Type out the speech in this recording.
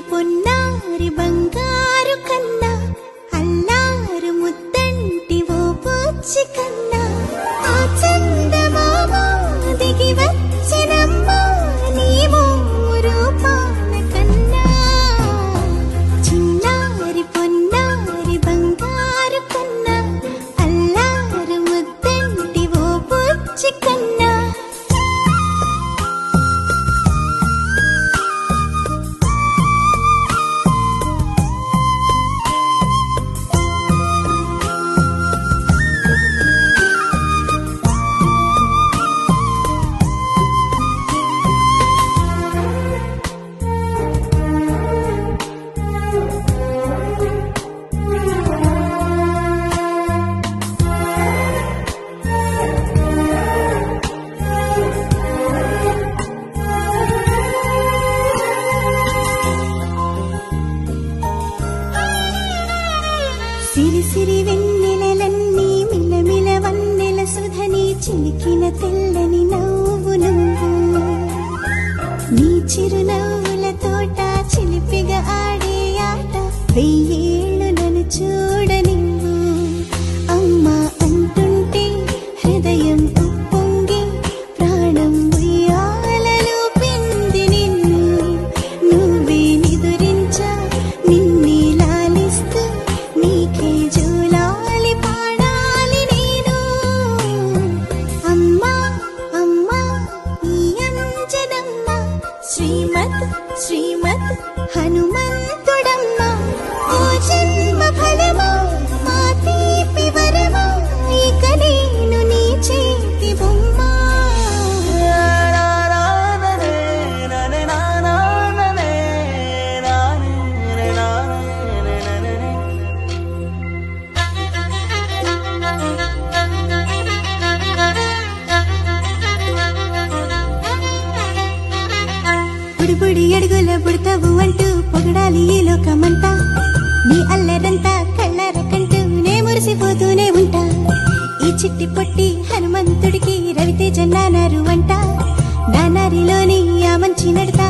పొన్నారి బంగారు కన్నా అల్లారు ముద్దంటి ఓ పూచి కన్నా ఆ చందమామ దిగి వచ్చినమ్మా నీవు రూపాన కన్నా చిన్నారి పొన్నారి బంగారు కన్నా అల్లారు ముద్దంటి ఓ పూచి కన్నా సిరి సిరి వెన్నెలలన్నీ మిలమిల వన్నెల సుధని చిలికిన తెల్లని నవ్వు నువ్వు నీ చిరునవ్వుల తోట చిలిపిగా ఆడే ఆట వెయ్యేళ్ళు నన్ను చూడనివ్వు అమ్మా అంటుంటే హృదయం ఉప్పొంగి ప్రాణం ఉయ్యాలలో పింది నిన్ను నువ్వే నిదురించా నిన్నే లాలిస్తూ నీకే జూలాలి పాడాలి నేను అమ్మా అమ్మా ఈ అంజనమ్మ శ్రీమత్ శ్రీమత్ హనుమంతుడమ్మ ఓ జన్మ ఫలమా మా తీపి వరమా ఇక నేను నీ చేతి బొమ్మ బుడి అడుగుల బుడతావు అంటూ పొగడాలి ఈ లోకమంతా నీ అల్లరంతా కళ్ళరకంటూ నే మురిసిపోతూనే ఉంటా ఈ చిట్టి పొట్టి హనుమంతుడికి రవితేజ నానారు అంట నానారిలోని ఆ మంచి నడతా